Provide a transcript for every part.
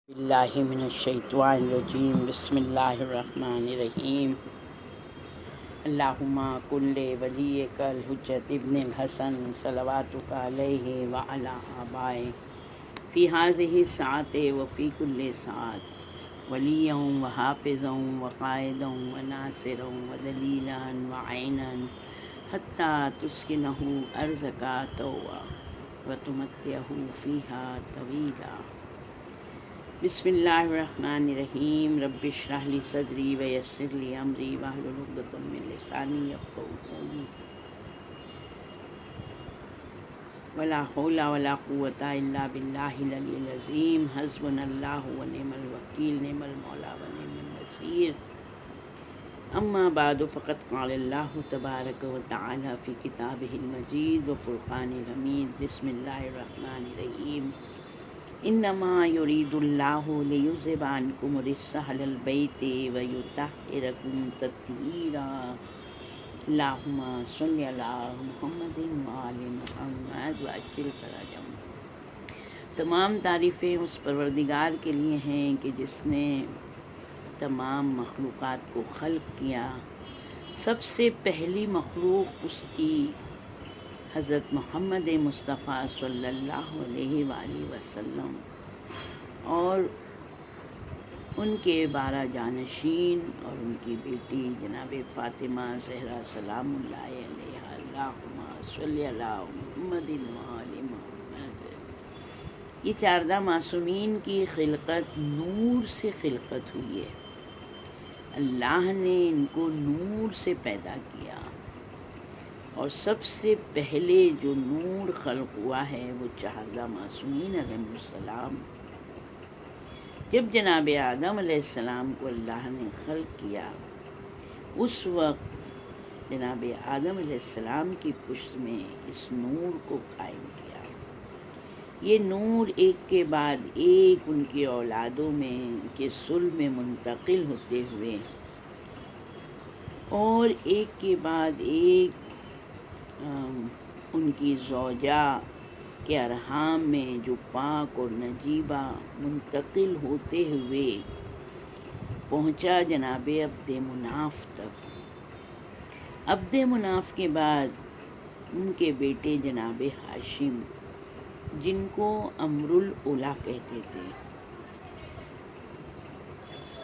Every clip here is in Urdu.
باللہ من الشیطان الرجیم بسم اللہ الرحمن الرحیم اللہم کن ولیک الحجۃ ابن الحسن صلواتک علیہ وعلی آبائہ فی ہذہ الساعۃ وفی کل ساعۃ ولیًا وحافظا وقائدا وناصرا ودلیلا وعینا حتی تسکنہ ارضک طوعا وتمتعہ فیہا طویلا۔ بسم اللہ الرحمن الرحیم رب اشرح لی صدری ویسر لی امری واحلل عقدۃ من لسانی یفقہوا قولی ولا حول ولا قوۃ الا باللہ العلی العظیم حسبنا اللہ ونعم الوکیل نعم المولا ونعم النصیر۔ اما بعد فقد قال اللہ تبارک و تعالی فی کتابہ المجید وفرقان الحمید۔ بسم اللہ الرحمن الرحیم انما یرید اللہ لیذہب عنکم الرجس اہل البیت ویطہرکم تطہیرا۔ اللہم صلی علی محمد وآل محمد وعجل فرجہم۔ تمام تعریفیں اس پروردگار کے لیے ہیں کہ جس نے تمام مخلوقات کو خلق کیا۔ سب سے پہلی مخلوق اس کی حضرت محمد مصطفیٰ صلی اللہ علیہ وآلہ وسلم اور ان کے 12 جانشین اور ان کی بیٹی جناب فاطمہ زہرا سلام اللہ علیہا۔ اللہم صلی علی محمد وآل محمد۔ یہ 14 معصومین کی خلقت نور سے خلقت ہوئی ہے۔ اللہ نے ان کو نور سے پیدا کیا، اور سب سے پہلے جو نور خلق ہوا ہے وہ 14 معصومین علیہ السلام۔ جب جناب آدم علیہ السلام کو اللہ نے خلق کیا، اس وقت جناب آدم علیہ السلام کی پشت میں اس نور کو قائم کیا۔ یہ نور ایک کے بعد ایک ان کی اولادوں میں کے صلب میں منتقل ہوتے ہوئے اور ایک کے بعد ایک ان کی زوجہ کے ارحام میں جو پاک اور نجیبہ منتقل ہوتے ہوئے پہنچا جناب عبد مناف تک۔ عبد مناف کے بعد ان کے بیٹے جناب ہاشم، جن کو امر الاولیٰ کہتے تھے۔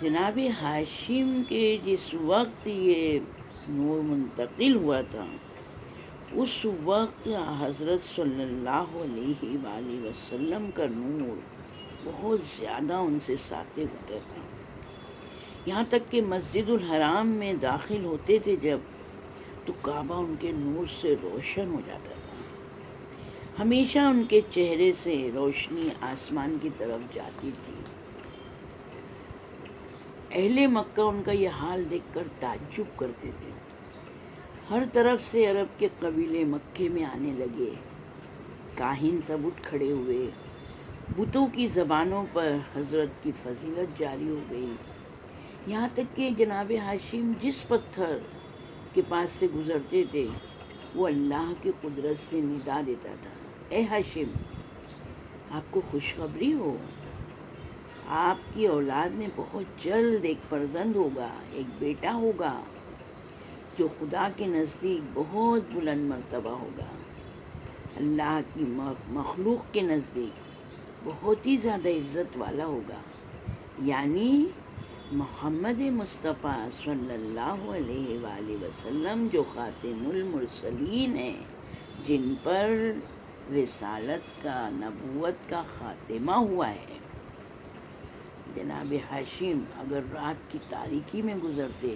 جناب ہاشم کے جس وقت یہ نور منتقل ہوا تھا، اس وقت حضرت صلی اللہ علیہ وآلہ وسلم کا نور بہت زیادہ ان سے ساطع ہوتا تھا، یہاں تک کہ مسجد الحرام میں داخل ہوتے تھے جب، تو کعبہ ان کے نور سے روشن ہو جاتا تھا۔ ہمیشہ ان کے چہرے سے روشنی آسمان کی طرف جاتی تھی۔ اہل مکہ ان کا یہ حال دیکھ کر تعجب کرتے تھے۔ ہر طرف سے عرب کے قبیلے مکے میں آنے لگے، کاہن سب اٹھ کھڑے ہوئے، بتوں کی زبانوں پر حضرت کی فضیلت جاری ہو گئی، یہاں تک کہ جناب ہاشم جس پتھر کے پاس سے گزرتے تھے وہ اللہ کی قدرت سے ندا دیتا تھا، اے ہاشم، آپ کو خوشخبری ہو، آپ کی اولاد میں بہت جلد ایک فرزند ہوگا، ایک بیٹا ہوگا جو خدا کے نزدیک بہت بلند مرتبہ ہوگا، اللہ کی مخلوق کے نزدیک بہت ہی زیادہ عزت والا ہوگا، یعنی محمد مصطفیٰ صلی اللہ علیہ وآلہ وسلم جو خاتم المرسلین ہیں، جن پر رسالت کا، نبوت کا خاتمہ ہوا ہے۔ جناب ہاشم اگر رات کی تاریکی میں گزرتے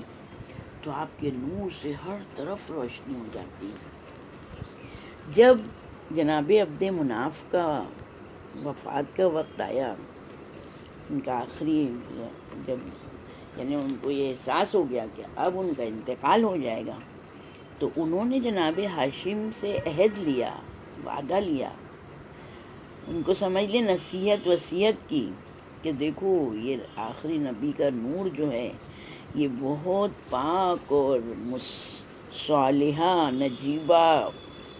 تو آپ کے نور سے ہر طرف روشنی ہو جاتی۔ جب جناب عبد مناف کا وفات کا وقت آیا، ان کا آخری، جب یعنی ان کو یہ احساس ہو گیا کہ اب ان کا انتقال ہو جائے گا، تو انہوں نے جناب ہاشم سے عہد لیا، وعدہ لیا، ان کو سمجھ لیں نصیحت وصیت کی کہ دیکھو یہ آخری نبی کا نور جو ہے یہ بہت پاک اور صالحہ نجیبہ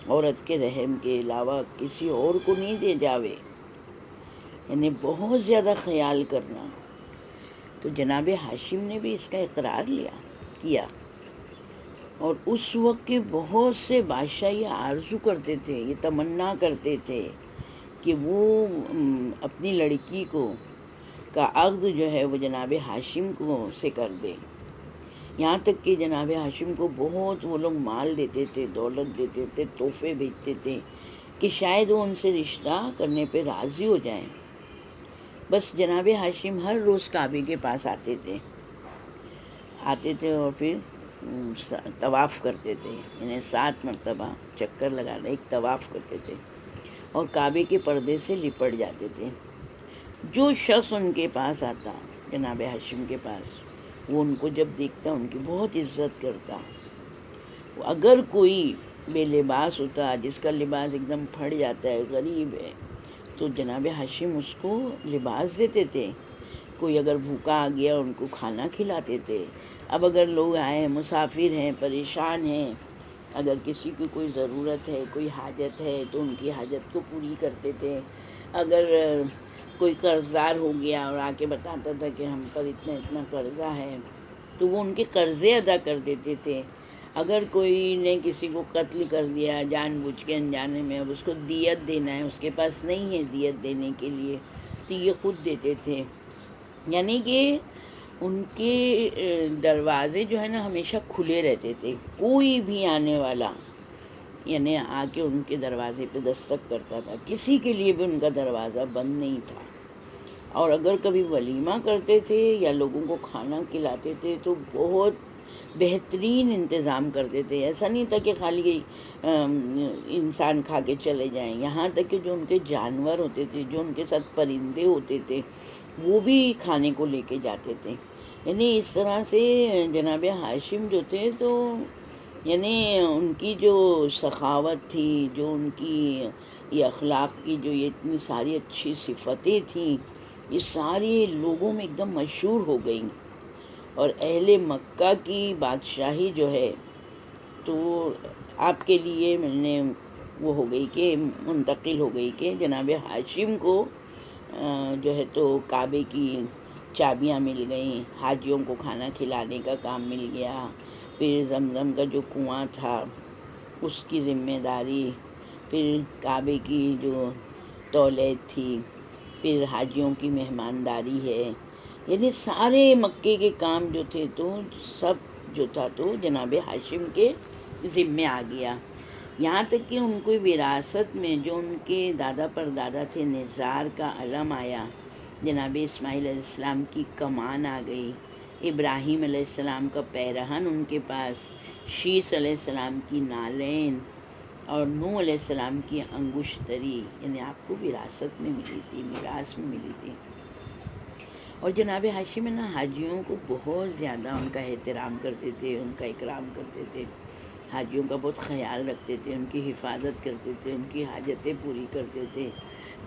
عورت کے رحم کے علاوہ کسی اور کو نہیں دے جاوے، یعنی بہت زیادہ خیال کرنا۔ تو جناب ہاشم نے بھی اس کا اقرار کیا، اور اس وقت کے بہت سے بادشاہ یہ آرزو کرتے تھے، یہ تمنا کرتے تھے کہ وہ اپنی لڑکی کا عقد جو ہے وہ جناب ہاشم سے کر دے۔ یہاں تک کہ جناب ہاشم کو بہت وہ لوگ مال دیتے تھے، دولت دیتے تھے، تحفے بھیجتے تھے کہ شاید وہ ان سے رشتہ کرنے پہ راضی ہو جائیں۔ بس جناب ہاشم ہر روز کعبے کے پاس آتے تھے اور پھر طواف کرتے تھے، یعنی 7 مرتبہ چکر لگانا، ایک طواف کرتے تھے اور کعبے کے پردے سے لپٹ جاتے تھے۔ جو شخص ان کے پاس آتا، جناب ہاشم کے پاس، وہ ان کو جب دیکھتا ان کی بہت عزت کرتا۔ اگر کوئی بے لباس ہوتا، جس کا لباس ایک دم پھٹ جاتا ہے، غریب ہے، تو جناب ہاشم اس کو لباس دیتے تھے۔ کوئی اگر بھوکا آ گیا ان کو کھانا کھلاتے تھے۔ اب اگر لوگ آئے، مسافر ہیں، پریشان ہیں، اگر کسی کی کوئی ضرورت ہے، کوئی حاجت ہے، تو ان کی حاجت کو پوری کرتے تھے۔ اگر کوئی قرض دار ہو گیا اور آ کے بتاتا تھا کہ ہم پر اتنا اتنا قرضہ ہے، تو وہ ان کے قرضے ادا کر دیتے تھے۔ اگر کوئی نے کسی کو قتل کر دیا جان بوجھ کے انجانے میں، اب اس کو دیت دینا ہے، اس کے پاس نہیں ہے دیت دینے کے لیے، تو یہ خود دیتے تھے۔ یعنی کہ ان کے دروازے جو ہے نا ہمیشہ کھلے رہتے تھے، کوئی بھی آنے والا یعنی آ کے ان کے دروازے پہ دستک کرتا تھا، کسی کے لیے بھی ان کا دروازہ بند نہیں تھا۔ اور اگر کبھی ولیمہ کرتے تھے یا لوگوں کو کھانا کھلاتے تھے تو بہت بہترین انتظام کرتے تھے۔ ایسا نہیں تھا کہ خالی انسان کھا کے چلے جائیں، یہاں تک کہ جو ان کے جانور ہوتے تھے، جو ان کے ساتھ پرندے ہوتے تھے، وہ بھی کھانے کو لے کے جاتے تھے۔ یعنی اس طرح سے جناب ہاشم جو تھے، تو یعنی ان کی جو سخاوت تھی، جو ان کی یہ اخلاق کی جو یہ اتنی ساری اچھی صفتیں تھیں، یہ ساری لوگوں میں ایک دم مشہور ہو گئیں۔ اور اہل مکہ کی بادشاہی جو ہے تو آپ کے لیے ملنے وہ ہو گئی کہ منتقل ہو گئی کہ جناب ہاشم کو جو ہے تو کعبے کی چابیاں مل گئیں، حاجیوں کو کھانا کھلانے کا کام مل گیا، پھر زمزم کا جو کنواں تھا اس کی ذمہ داری، پھر کعبے کی جو تولیت تھی، پھر حاجیوں کی مہمانداری ہے، یعنی سارے مکے کے کام جو تھے تو سب جو تھا تو جناب ہاشم کے ذمے آ گیا۔ یہاں تک کہ ان کو وراثت میں جو ان کے دادا پر دادا تھے، نزار کا علم آیا، جناب اسماعیل علیہ السلام کی کمان آ گئی، ابراہیم علیہ السلام کا پیرہن ان کے پاس، شیس علیہ السلام کی نالین، اور نوح علیہ السلام کی انگشتری، یعنی آپ کو وراثت میں ملی تھی، میراث میں ملی تھی۔ اور جناب ہاشم نا حاجیوں کو بہت زیادہ ان کا احترام کرتے تھے، ان کا اکرام کرتے تھے، حاجیوں کا بہت خیال رکھتے تھے، ان کی حفاظت کرتے تھے، ان کی حاجتیں پوری کرتے تھے۔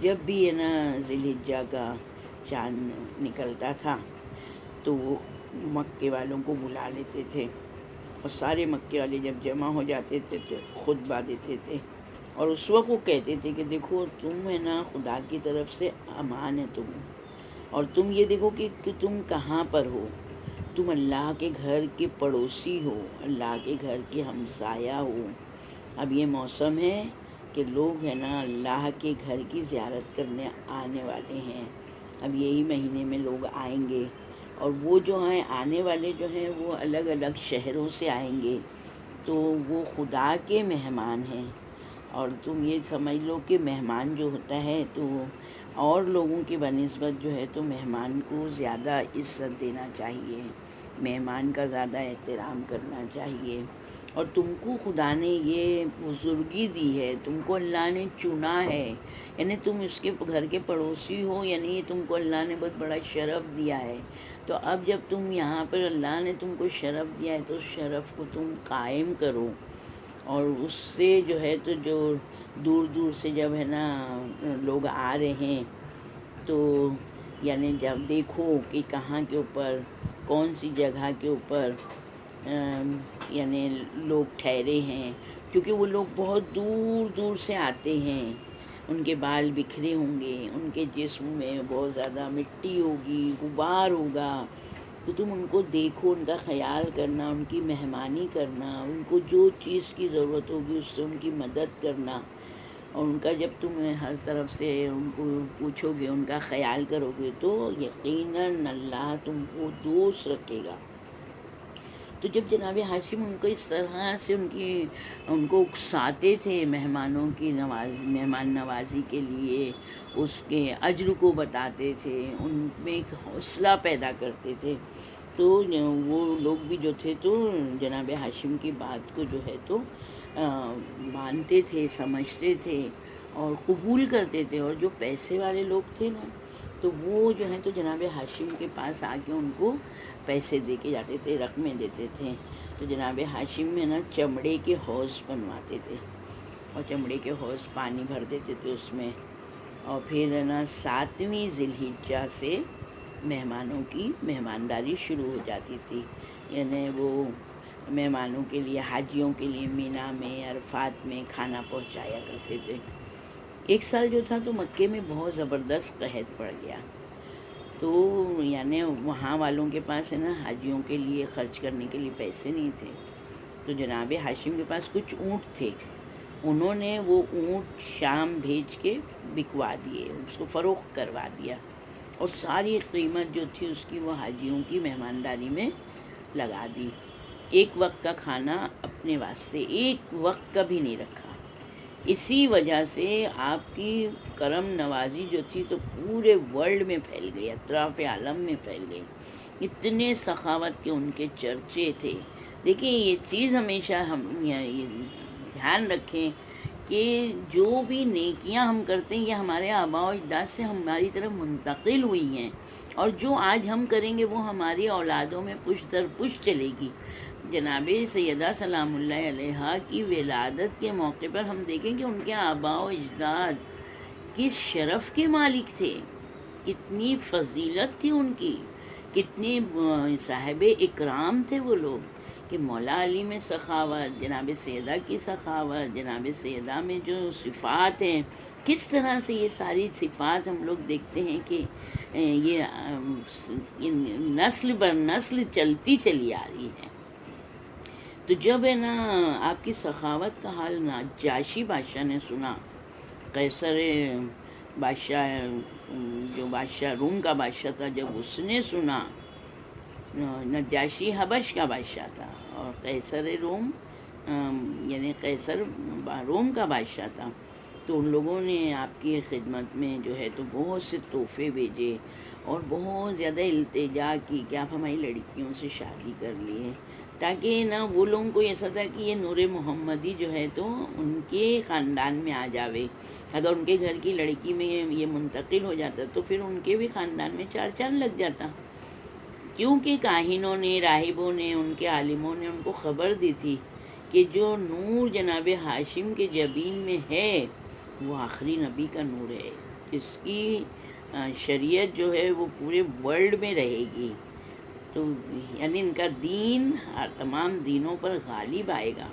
جب بھی ہے نا ذی الحجہ کا چاند نکلتا تھا تو وہ مکے والوں کو بلا لیتے تھے، اور سارے مکے والے جب جمع ہو جاتے تھے تو خطبہ دیتے تھے، اور اس وقت وہ کہتے تھے کہ دیکھو تم ہے نا خدا کی طرف سے امان ہے تم، اور تم یہ دیکھو کہ تم کہاں پر ہو، تم اللہ کے گھر کے پڑوسی ہو، اللہ کے گھر کے ہمسایہ ہو۔ اب یہ موسم ہے کہ لوگ ہے نا اللہ کے گھر کی زیارت کرنے آنے والے ہیں، اب یہی مہینے میں لوگ آئیں گے، اور وہ جو ہیں آنے والے جو ہیں وہ الگ الگ شہروں سے آئیں گے، تو وہ خدا کے مہمان ہیں۔ اور تم یہ سمجھ لو کہ مہمان جو ہوتا ہے تو اور لوگوں کی بنسبت جو ہے تو مہمان کو زیادہ عزت دینا چاہیے، مہمان کا زیادہ احترام کرنا چاہیے، اور تم کو خدا نے یہ بزرگی دی ہے، تم کو اللہ نے چنا ہے، یعنی تم اس کے گھر کے پڑوسی ہو، یعنی تم کو اللہ نے بہت بڑا شرف دیا ہے۔ تو اب جب تم یہاں پر اللہ نے تم کو شرف دیا ہے تو اس شرف کو تم قائم کرو، اور اس سے جو ہے تو جو دور دور سے جب ہے نا لوگ آ رہے ہیں تو یعنی جب دیکھو کہ کہاں کے اوپر، کون سی جگہ کے اوپر یعنی لوگ ٹھہرے ہیں، کیونکہ وہ لوگ بہت دور دور سے آتے ہیں، ان کے بال بکھرے ہوں گے، ان کے جسم میں بہت زیادہ مٹی ہوگی، غبار ہوگا، تو تم ان کو دیکھو، ان کا خیال کرنا، ان کی مہمانی کرنا، ان کو جو چیز کی ضرورت ہوگی اس سے ان کی مدد کرنا، اور ان کا جب تم ہر طرف سے ان کو پوچھو گے، ان کا خیال کرو گے، تو یقیناً اللہ تم کو دوست رکھے گا۔ تو جب جناب ہاشم ان کو اس طرح سے ان کو اکساتے تھے مہمان نوازی کے لیے، اس کے اجر کو بتاتے تھے، ان میں ایک حوصلہ پیدا کرتے تھے، تو وہ لوگ بھی جو تھے تو جناب ہاشم کی بات کو جو ہے تو مانتے تھے، سمجھتے تھے اور قبول کرتے تھے، اور جو پیسے والے لوگ تھے نا تو وہ جو ہیں تو جناب ہاشم کے پاس آ کے ان کو پیسے دے کے جاتے تھے، رقمیں دیتے تھے۔ تو جناب ہاشم میں نا چمڑے کے حوض بنواتے تھے، اور چمڑے کے حوض پانی بھر دیتے تھے اس میں، اور پھر ہے نا 7ویں ذی الحجہ سے مہمانوں کی مہمانداری شروع ہو جاتی تھی، یعنی وہ مہمانوں کے لیے، حاجیوں کے لیے مینا میں، عرفات میں کھانا پہنچایا کرتے تھے۔ ایک سال جو تھا تو مکے میں بہت زبردست قحط پڑ گیا، تو یعنی وہاں والوں کے پاس ہے نا حاجیوں کے لیے خرچ کرنے کے لیے پیسے نہیں تھے، تو جناب ہاشم کے پاس کچھ اونٹ تھے، انہوں نے وہ اونٹ شام بھیج کے بکوا دیے، اس کو فروخت کروا دیا، اور ساری قیمت جو تھی اس کی وہ حاجیوں کی مہمانداری میں لگا دی۔ ایک وقت کا کھانا اپنے واسطے ایک وقت کا بھی نہیں رکھا۔ اسی وجہ سے آپ کی کرم نوازی جو تھی تو پورے ورلڈ میں پھیل گئی، اطراف عالم میں پھیل گئی، اتنے سخاوت کے ان کے چرچے تھے۔ دیکھیں یہ چیز ہمیشہ ہم یہ دھیان رکھیں کہ جو بھی نیکیاں ہم کرتے ہیں یہ ہمارے آباء و اجداد سے ہماری طرف منتقل ہوئی ہیں، اور جو آج ہم کریں گے وہ ہماری اولادوں میں پشت در پشت چلے گی۔ جناب سیدہ سلام اللہ علیہا کی ولادت کے موقع پر ہم دیکھیں کہ ان کے آباء و اجداد کس شرف کے مالک تھے، کتنی فضیلت تھی ان کی، کتنے صاحب اکرام تھے وہ لوگ، کہ مولا علی میں سخاوت، جناب سیدہ کی سخاوت، جناب سیدہ میں جو صفات ہیں، کس طرح سے یہ ساری صفات ہم لوگ دیکھتے ہیں کہ یہ نسل بر نسل چلتی چلی آ رہی ہے۔ تو جب ہے نا آپ کی سخاوت کا حال نجاشی بادشاہ نے سنا، قیصر بادشاہ جو بادشاہ روم کا بادشاہ تھا، جب اس نے سنا، نجاشی حبش کا بادشاہ تھا اور قیصر روم یعنی قیصر روم کا بادشاہ تھا، تو ان لوگوں نے آپ کی خدمت میں جو ہے تو بہت سے تحفے بھیجے اور بہت زیادہ التجا کی کہ آپ ہماری لڑکیوں سے شادی کر لیے، تاکہ نا وہ لوگوں کو ایسا تھا کہ یہ نور محمدی جو ہے تو ان کے خاندان میں آ جاوے، اگر ان کے گھر کی لڑکی میں یہ منتقل ہو جاتا تو پھر ان کے بھی خاندان میں چار چاند لگ جاتا، کیونکہ کاہنوں نے، راہبوں نے، ان کے عالموں نے ان کو خبر دی تھی کہ جو نور جناب ہاشم کے جبین میں ہے وہ آخری نبی کا نور ہے، اس کی شریعت جو ہے وہ پورے ورلڈ میں رہے گی، تو یعنی ان کا دین تمام دینوں پر غالب آئے گا۔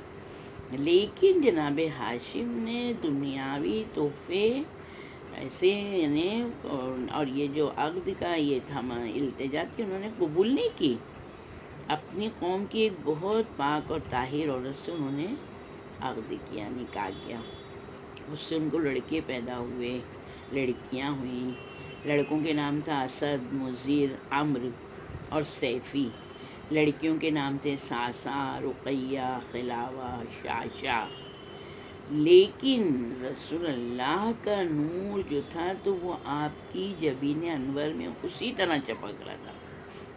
لیکن جناب ہاشم نے دنیاوی تحفے ایسے یعنی اور یہ جو عقد کا یہ تھا التجا تھی، انہوں نے قبول نہیں کی۔ اپنی قوم کی ایک بہت پاک اور طاہر عورت سے انہوں نے عقد کیا، نکاح کیا، اس سے ان کو لڑکے پیدا ہوئے، لڑکیاں ہوئیں، لڑکوں کے نام تھا اسد، مضر، عمرو اور سیفی، لڑکیوں کے نام تھے ساسا، رقیہ، خلاوہ، شاشا۔ لیکن رسول اللہ کا نور جو تھا تو وہ آپ کی جبین انور میں اسی طرح چمک رہا تھا،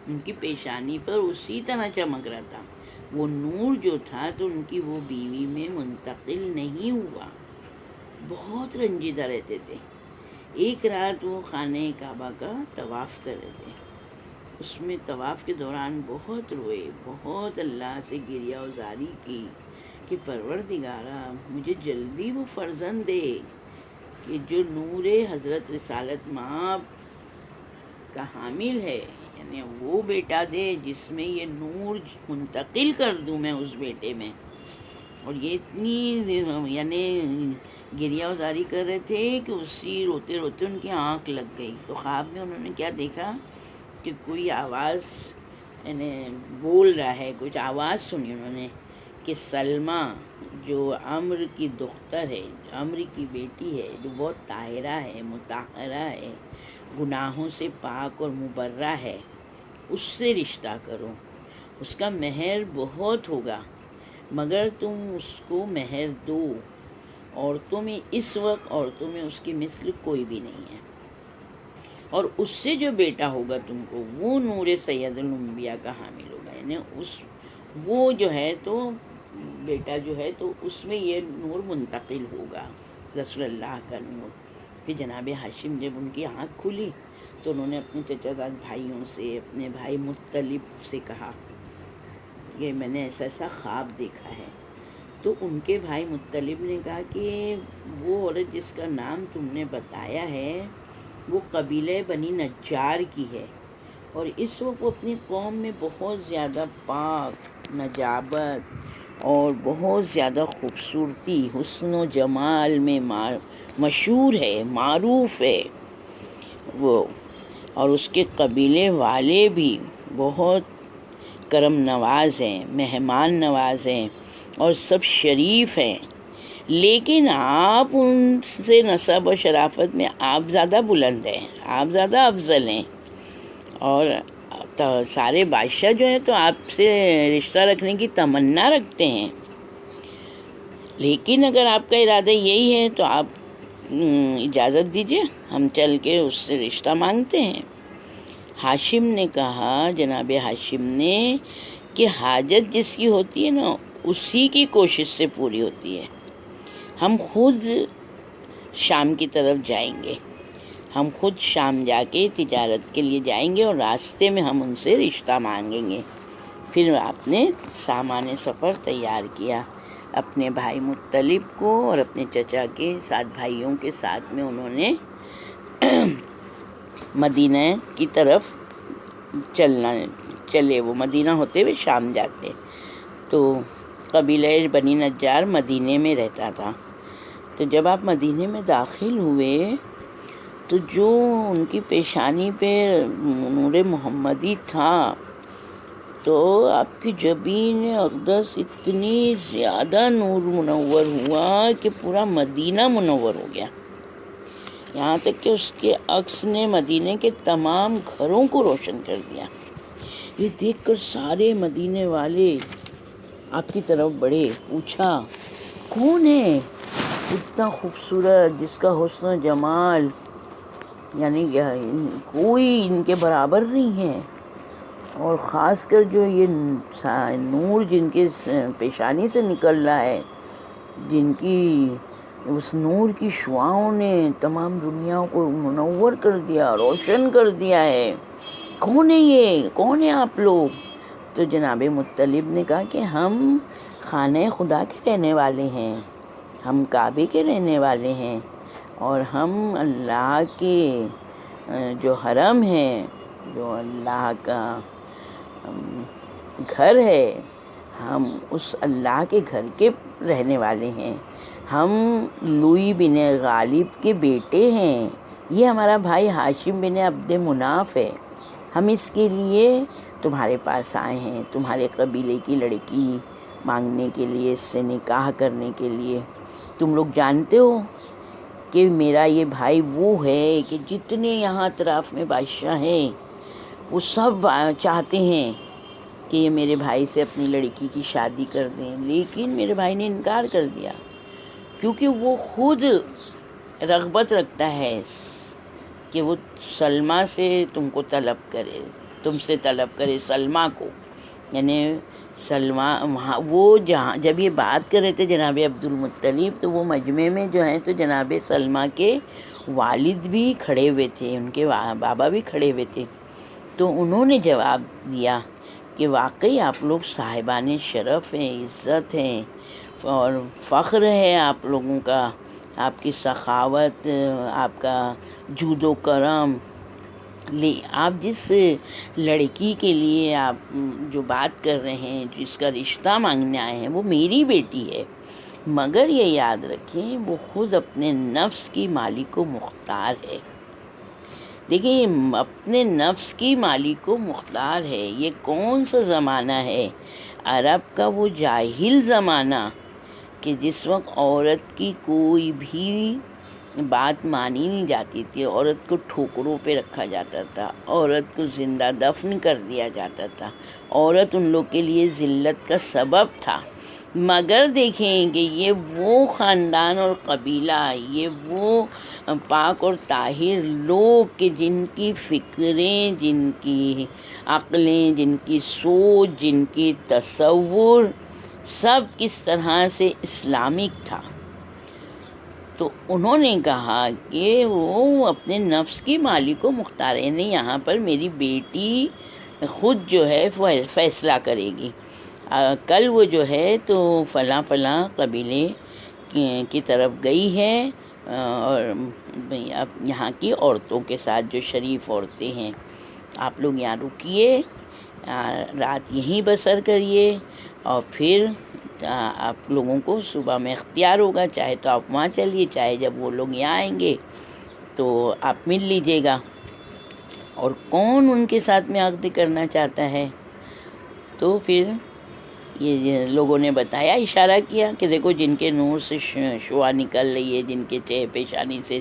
ان کی پیشانی پر اسی طرح چمک رہا تھا، وہ نور جو تھا تو ان کی وہ بیوی میں منتقل نہیں ہوا، بہت رنجیدہ رہتے تھے۔ ایک رات وہ خانہ کعبہ کا طواف کر رہے تھے، اس میں طواف کے دوران بہت روئے، بہت اللہ سے گریہ وزاری کی کہ پروردگارا مجھے جلدی وہ فرزند دے کہ جو نور حضرت رسالت مآب کا حامل ہے، یعنی وہ بیٹا دے جس میں یہ نور منتقل کر دوں میں اس بیٹے میں، اور یہ اتنی یعنی گریہ ازاری کر رہے تھے کہ اسی روتے روتے ان کی آنکھ لگ گئی. تو خواب میں انہوں نے کیا دیکھا کہ کوئی آواز یعنی بول رہا ہے، کچھ آواز سنی انہوں نے کہ سلمیٰ جو عمرو کی دختر ہے، عمرو کی بیٹی ہے، جو بہت طاہرہ ہے، مطہرہ ہے، گناہوں سے پاک اور مبرہ ہے، اس سے رشتہ کرو. اس کا مہر بہت ہوگا مگر تم اس کو مہر دو. عورتوں میں اس وقت عورتوں میں اس کی مثل کوئی بھی نہیں ہے، اور اس سے جو بیٹا ہوگا تم کو وہ نور سید الانبیاء کا حامل ہوگا. یعنی وہ جو ہے تو بیٹا جو ہے تو اس میں یہ نور منتقل ہوگا، رسول اللہ کا نور. پھر جناب ہاشم جب ان کی آنکھ کھلی تو انہوں نے اپنے چچا زاد بھائیوں سے، اپنے بھائی مطلب سے کہا کہ میں نے ایسا ایسا خواب دیکھا ہے. تو ان کے بھائی مطلب نے کہا کہ وہ عورت جس کا نام تم نے بتایا ہے وہ قبیلہ بنی نجار کی ہے، اور اس وقت وہ اپنی قوم میں بہت زیادہ پاک، نجابت اور بہت زیادہ خوبصورتی، حسن و جمال میں مشہور ہے، معروف ہے وہ. اور اس کے قبیلے والے بھی بہت کرم نواز ہیں، مہمان نواز ہیں اور سب شریف ہیں. لیکن آپ ان سے نسب و شرافت میں آپ زیادہ بلند ہیں، آپ زیادہ افضل ہیں، اور سارے بادشاہ جو ہیں تو آپ سے رشتہ رکھنے کی تمنا رکھتے ہیں. لیکن اگر آپ کا ارادہ یہی ہے تو آپ اجازت دیجیے، ہم چل کے اس سے رشتہ مانگتے ہیں. ہاشم نے کہا، جناب ہاشم نے، کہ حاجت جس کی ہوتی ہے نا اسی کی کوشش سے پوری ہوتی ہے. ہم خود شام کی طرف جائیں گے، ہم خود شام جا کے تجارت کے لیے جائیں گے اور راستے میں ہم ان سے رشتہ مانگیں گے. پھر آپ نے سامان سفر تیار کیا. اپنے بھائی مطلب کو اور اپنے چچا کے 7 بھائیوں کے ساتھ میں انہوں نے مدینہ کی طرف چلے. وہ مدینہ ہوتے ہوئے شام جاتے. تو قبیلہ بنی نجار مدینے میں رہتا تھا. تو جب آپ مدینے میں داخل ہوئے تو جو ان کی پیشانی پہ نور محمدی تھا تو آپ کی جبین اقدس اتنی زیادہ نور منور ہوا کہ پورا مدینہ منور ہو گیا. یہاں تک کہ اس کے عکس نے مدینے کے تمام گھروں کو روشن کر دیا. یہ دیکھ کر سارے مدینے والے آپ کی طرف بڑھے. پوچھا کون ہے اتنا خوبصورت جس کا حسن و جمال یعنی کوئی ان کے برابر نہیں ہے، اور خاص کر جو یہ نور جن کے پیشانی سے نکل رہا ہے، جن کی اس نور کی شعاؤں نے تمام دنیا کو منور کر دیا، روشن کر دیا ہے. کون ہے یہ؟ کون ہے آپ لوگ؟ تو جناب مطلب نے کہا کہ ہم خانہ خدا کے رہنے والے ہیں، ہم کعبے کے رہنے والے ہیں، اور ہم اللہ کے جو حرم ہے، جو اللہ کا گھر ہے، ہم اس اللہ کے گھر کے رہنے والے ہیں. ہم لوئی بن غالب کے بیٹے ہیں. یہ ہمارا بھائی ہاشم بن عبد مناف ہے. ہم اس کے لیے تمہارے پاس آئے ہیں، تمہارے قبیلے کی لڑکی مانگنے کے لیے، اس سے نکاح کرنے کے لیے. تم لوگ جانتے ہو کہ میرا یہ بھائی وہ ہے کہ جتنے یہاں اطراف میں بادشاہ ہیں وہ سب چاہتے ہیں کہ یہ میرے بھائی سے اپنی لڑکی کی شادی کر دیں، لیکن میرے بھائی نے انکار کر دیا کیونکہ وہ خود رغبت رکھتا ہے کہ وہ سلمیٰ سے تم سے طلب کرے سلمیٰ کو. یعنی سلمیٰ وہ جب یہ بات کر رہے تھے جناب عبد المطلب تو وہ مجمع میں جو ہیں تو جناب سلمیٰ کے والد بھی کھڑے ہوئے تھے، ان کے بابا بھی کھڑے ہوئے تھے. تو انہوں نے جواب دیا کہ واقعی آپ لوگ صاحبان شرف ہیں، عزت ہیں اور فخر ہے آپ لوگوں کا، آپ کی سخاوت، آپ کا جود و کرم. آپ جس لڑکی کے لیے آپ جو بات کر رہے ہیں، جس کا رشتہ مانگنے آئے ہیں، وہ میری بیٹی ہے. مگر یہ یاد رکھیں وہ خود اپنے نفس کی مالک و مختار ہے۔ دیکھیں یہ اپنے نفس کی مالک و مختار ہے، یہ کون سا زمانہ ہے؟ عرب کا وہ جاہل زمانہ کہ جس وقت عورت کی کوئی بھی بات مانی نہیں جاتی تھی، عورت کو ٹھوکروں پہ رکھا جاتا تھا، عورت کو زندہ دفن کر دیا جاتا تھا، عورت ان لوگ کے لیے ذلت کا سبب تھا۔ مگر دیکھیں کہ یہ وہ خاندان اور قبیلہ، یہ وہ پاک اور طاہر لوگ کہ جن کی فکریں، جن کی عقلیں، جن کی سوچ، جن کی تصور سب کس طرح سے اسلامک تھا، تو انہوں نے کہا کہ وہ اپنے نفس کی مالک و مختار ہے، نہیں یہاں پر میری بیٹی خود جو ہے فیصلہ کرے گی، کل وہ جو ہے تو فلاں فلاں قبیلے کی طرف گئی ہے، اور اب یہاں کی عورتوں کے ساتھ جو شریف عورتیں ہیں، آپ لوگ یہاں رکیے، رات یہیں بسر کریے، اور پھر آپ لوگوں کو صبح میں اختیار ہوگا، چاہے تو آپ وہاں چلیے، چاہے جب وہ لوگ یہاں آئیں گے تو آپ مل لیجیے گا۔ اور کون ان کے ساتھ میں عقد کرنا چاہتا ہے؟ تو پھر یہ لوگوں نے بتایا، اشارہ کیا کہ دیکھو جن کے نور سے شعاع نکل رہی ہے، جن کے چہرے پیشانی سے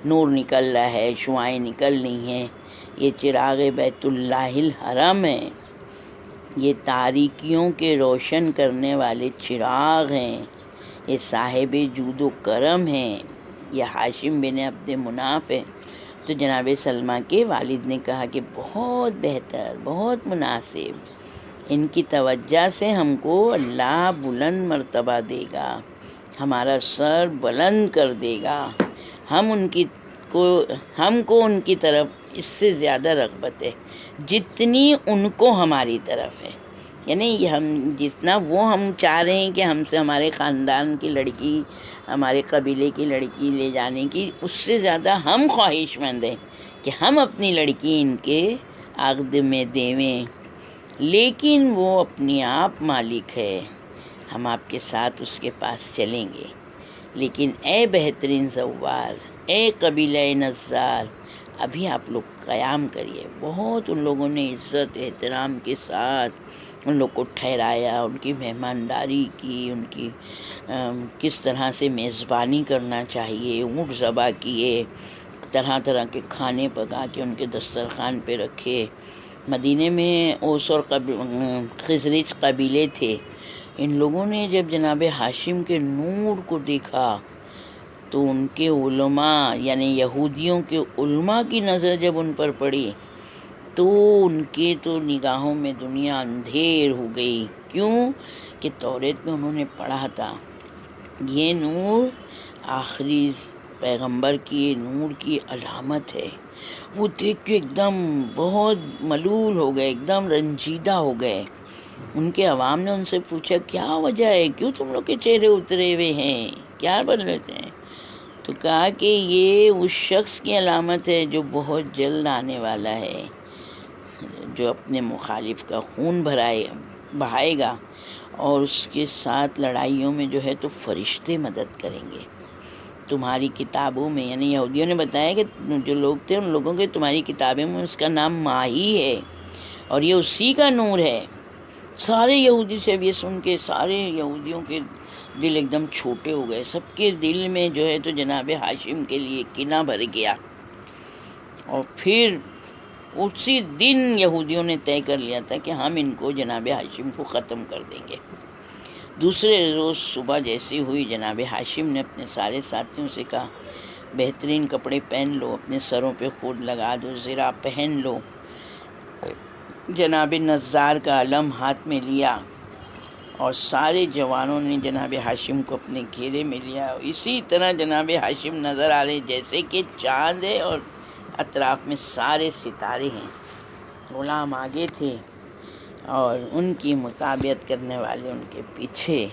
نور نکل رہا ہے، شعائیں نکل رہی ہیں، یہ چراغ بیت اللہ الحرم ہے، یہ تاریکیوں کے روشن کرنے والے چراغ ہیں، یہ صاحب جود و کرم ہیں، یہ ہاشم بن عبد مناف ہے۔ تو جناب سلمہ کے والد نے کہا کہ بہت بہتر، بہت مناسب، ان کی توجہ سے ہم کو اللہ بلند مرتبہ دے گا، ہمارا سر بلند کر دے گا، ہم کو ان کی طرف اس سے زیادہ رغبت ہے جتنی ان کو ہماری طرف ہے، یعنی ہم جتنا وہ ہم چاہ رہے ہیں کہ ہم سے ہمارے خاندان کی لڑکی، ہمارے قبیلے کی لڑکی لے جانے کی، اس سے زیادہ ہم خواہش مند ہیں کہ ہم اپنی لڑکی ان کے عقد میں دیویں، لیکن وہ اپنی آپ مالک ہے، ہم آپ کے ساتھ اس کے پاس چلیں گے، لیکن اے بہترین زوار، اے قبیلہ نزار، ابھی آپ لوگ قیام کریے۔ بہت ان لوگوں نے عزت احترام کے ساتھ ان لوگ کو ٹھہرایا، ان کی مہمانداری کی، ان کی کس طرح سے میزبانی کرنا چاہیے، اونٹ ذبح کیے، طرح طرح کے کھانے پکا کے ان کے دسترخوان پہ رکھے۔ مدینے میں اوس اور خزرج قبیلے تھے، ان لوگوں نے جب جناب ہاشم کے نور کو دیکھا تو ان کے علماء یعنی یہودیوں کے علماء کی نظر جب ان پر پڑی تو ان کے تو نگاہوں میں دنیا اندھیر ہو گئی۔ کیوں کہ توریت میں انہوں نے پڑھا تھا یہ نور آخری پیغمبر کی نور کی علامت ہے۔ وہ دیکھ کے ایک دم بہت ملول ہو گئے، ایک دم رنجیدہ ہو گئے۔ ان کے عوام نے ان سے پوچھا کیا وجہ ہے، کیوں تم لوگ کے چہرے اترے ہوئے ہیں، کیا بدلتے ہیں؟ تو کہا کہ یہ اس شخص کی علامت ہے جو بہت جلد آنے والا ہے، جو اپنے مخالف کا خون بہائے گا، اور اس کے ساتھ لڑائیوں میں جو ہے تو فرشتے مدد کریں گے۔ تمہاری کتابوں میں، یعنی یہودیوں نے بتایا کہ جو لوگ تھے ان لوگوں کے تمہاری کتابوں میں اس کا نام ماہی ہے، اور یہ اسی کا نور ہے۔ سارے یہودی سے اب یہ سن کے سارے یہودیوں کے دل ایک دم چھوٹے ہو گئے، سب کے دل میں جو ہے تو جناب ہاشم کے لیے کینہ بھر گیا، اور پھر اسی دن یہودیوں نے طے کر لیا تھا کہ ہم ان کو جناب ہاشم کو ختم کر دیں گے۔ دوسرے روز صبح جیسی ہوئی، جناب ہاشم نے اپنے سارے ساتھیوں سے کہا بہترین کپڑے پہن لو، اپنے سروں پہ خود لگا دو، زرہ پہن لو، جناب نزار کا علم ہاتھ میں لیا، اور سارے جوانوں نے جناب ہاشم کو اپنے گھیرے میں لیا۔ اسی طرح جناب ہاشم نظر آ رہے جیسے کہ چاند ہے اور اطراف میں سارے ستارے ہیں۔ غلام آگے تھے اور ان کی مطابعت کرنے والے ان کے پیچھے۔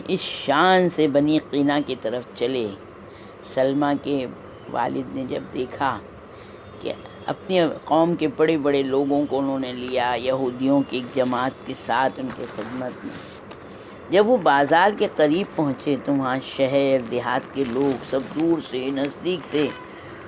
اس شان سے بنی قینہ کی طرف چلے۔ سلمہ کے والد نے جب دیکھا کہ اپنی قوم کے بڑے بڑے لوگوں کو انہوں نے لیا، یہودیوں کی ایک جماعت کے ساتھ ان کے خدمت میں، جب وہ بازار کے قریب پہنچے تو وہاں شہر دیہات کے لوگ سب دور سے نزدیک سے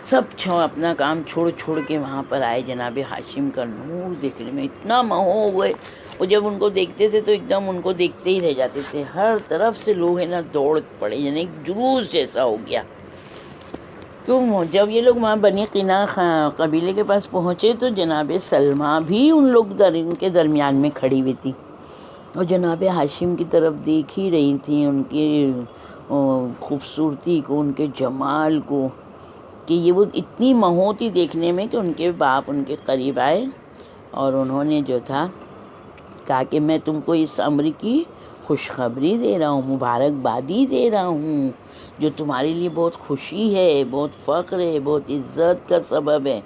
سب اپنا کام چھوڑ کے وہاں پر آئے جناب ہاشم کا نور دیکھنے میں اتنا مہو ہوئے. وہ جب ان کو دیکھتے تھے تو ایک دم ان کو دیکھتے ہی رہ جاتے تھے. ہر طرف سے لوگ ہیں نا دوڑ پڑے، یعنی ایک جلوس جیسا ہو گیا. تو جب یہ لوگ وہاں بنی قیناع قبیلے کے پاس پہنچے تو جناب سلمیٰ بھی ان کے درمیان میں کھڑی ہوئی تھی اور جناب ہاشم کی طرف دیکھ ہی رہی تھیں، ان کی خوبصورتی کو، ان کے جمال کو، کہ یہ وہ اتنی مہو تھی دیکھنے میں کہ ان کے باپ ان کے قریب آئے اور انہوں نے جو تھا کہا کہ میں تم کو اس امر کی خوشخبری دے رہا ہوں، مبارکبادی دے رہا ہوں، جو تمہارے لیے بہت خوشی ہے، بہت فخر ہے، بہت عزت کا سبب ہے.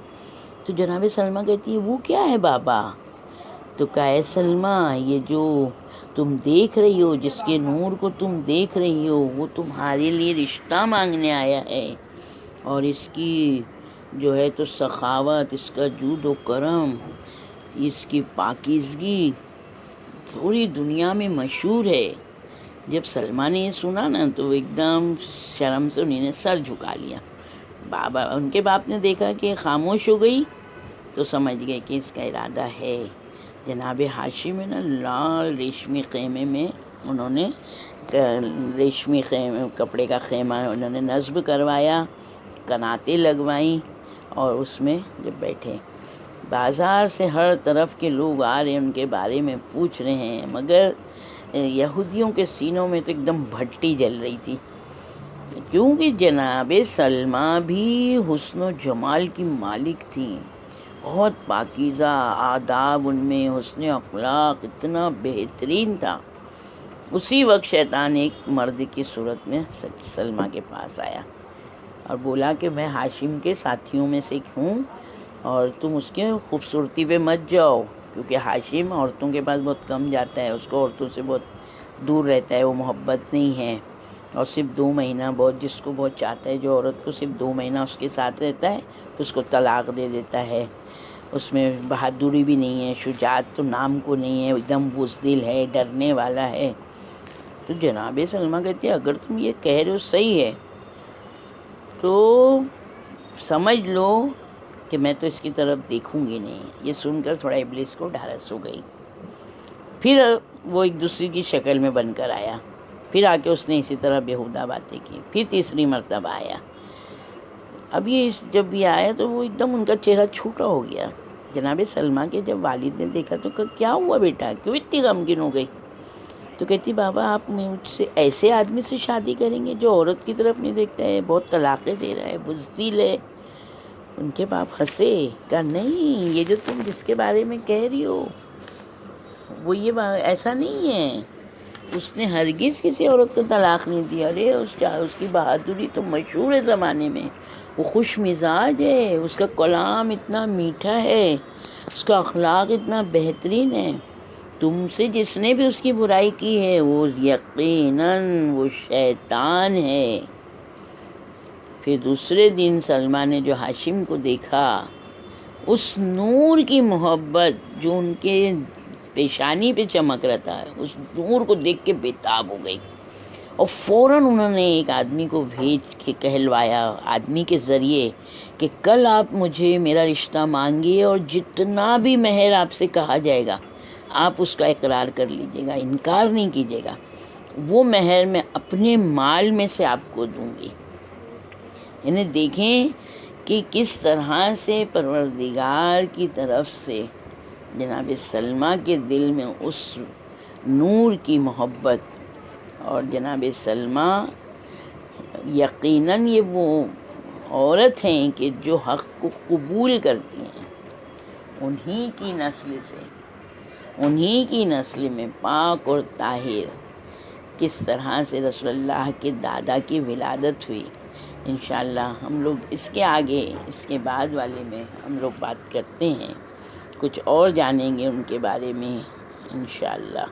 تو جناب سلمیٰ کہتی ہے وہ کیا ہے بابا؟ تو کہا اے سلمیٰ، یہ جو تم دیکھ رہی ہو، جس کے نور کو تم دیکھ رہی ہو، وہ تمہارے لیے رشتہ مانگنے آیا ہے، اور اس کی جو ہے تو سخاوت، اس کا جود و کرم، اس کی پاکیزگی پوری دنیا میں مشہور ہے. جب سلمیٰ نے یہ سنا نا تو ایک دم شرم سے انہیں نے سر جھکا لیا. ان کے باپ نے دیکھا کہ خاموش ہو گئی تو سمجھ گئے کہ اس کا ارادہ ہے. جناب ہاشم میں نا لال ریشمی خیمے میں انہوں نے ریشمی کپڑے کا خیمہ انہوں نے نصب کروایا، کناتیں لگوائیں، اور اس میں جب بیٹھے بازار سے ہر طرف کے لوگ آ رہے ہیں، ان کے بارے میں پوچھ رہے ہیں، مگر یہودیوں کے سینوں میں تو ایک دم بھٹی جل رہی تھی، کیونکہ جناب سلمیٰ بھی حسن و جمال کی مالک تھیں، بہت پاکیزہ آداب ان میں، حسن اخلاق اتنا بہترین تھا. اسی وقت شیطان ایک مرد کی صورت میں سلمیٰ کے پاس آیا اور بولا کہ میں ہاشم کے ساتھیوں میں سے ایک ہوں، اور تم اس کے خوبصورتی پہ مت جاؤ، کیونکہ ہاشم عورتوں کے پاس بہت کم جاتا ہے، اس کو عورتوں سے بہت دور رہتا ہے، وہ محبت نہیں ہے، اور صرف 2 مہینہ جس کو بہت چاہتا ہے، جو عورت کو صرف 2 مہینہ اس کے ساتھ رہتا ہے اس کو طلاق دے دیتا ہے. اس میں بہادری بھی نہیں ہے، شجاعت تو نام کو نہیں ہے، ایک دم بزدل ہے، ڈرنے والا ہے. تو جناب سلمیٰ کہتے ہیں اگر تم یہ کہہ رہے ہو صحیح ہے تو سمجھ لو کہ میں تو اس کی طرف دیکھوں گی نہیں. یہ سن کر تھوڑا ابلیس کو ڈھارس ہو گئی. پھر وہ ایک دوسرے کی شکل میں بن کر آیا، پھر آ کے اس نے اسی طرح بیہودہ باتیں کی. پھر تیسری مرتبہ آیا. اب جب یہ آیا تو وہ ایک دم ان کا چہرہ چھوٹا ہو گیا. جناب سلمیٰ کے جب والد نے دیکھا تو کہا کیا ہوا بیٹا، کیوں اتنی غمگین ہو گئی؟ تو کہتی بابا آپ مجھ سے ایسے آدمی سے شادی کریں گے جو عورت کی طرف نہیں دیکھتا ہے، بہت طلاقیں دے رہا ہے، بزدل ہے. ان کے باپ ہنسے، کہا نہیں، یہ جو تم جس کے بارے میں کہہ رہی ہو وہ ایسا نہیں ہے، اس نے ہرگز کسی عورت کو طلاق نہیں دیا. ارے اس کی بہادری تو مشہور ہے زمانے میں، وہ خوش مزاج ہے، اس کا کلام اتنا میٹھا ہے، اس کا اخلاق اتنا بہترین ہے. تم سے جس نے بھی اس کی برائی کی ہے وہ یقیناً وہ شیطان ہے. پھر دوسرے دن سلمیٰ نے جو ہاشم کو دیکھا، اس نور کی محبت جو ان کے پیشانی پہ چمک رہا تھا، اس نور کو دیکھ کے بےتاب ہو گئی، اور فوراً انہوں نے ایک آدمی کو بھیج کے کہلوایا، آدمی کے ذریعے، کہ کل آپ مجھے میرا رشتہ مانگیے اور جتنا بھی مہر آپ سے کہا جائے گا آپ اس کا اقرار کر لیجیے گا، انکار نہیں کیجیے گا. وہ مہر میں اپنے مال میں سے آپ کو دوں گی. یعنی دیکھیں کہ کس طرح سے پروردگار کی طرف سے جناب سلمیٰ کے دل میں اس نور کی محبت، اور جناب سلمیٰ یقیناً یہ وہ عورت ہیں کہ جو حق کو قبول کرتی ہیں، انہی کی نسل میں پاک اور طاہر کس طرح سے رسول اللہ کے دادا کی ولادت ہوئی. انشاءاللہ ہم لوگ اس کے آگے، اس کے بعد والے میں ہم لوگ بات کرتے ہیں، کچھ اور جانیں گے ان کے بارے میں انشاءاللہ.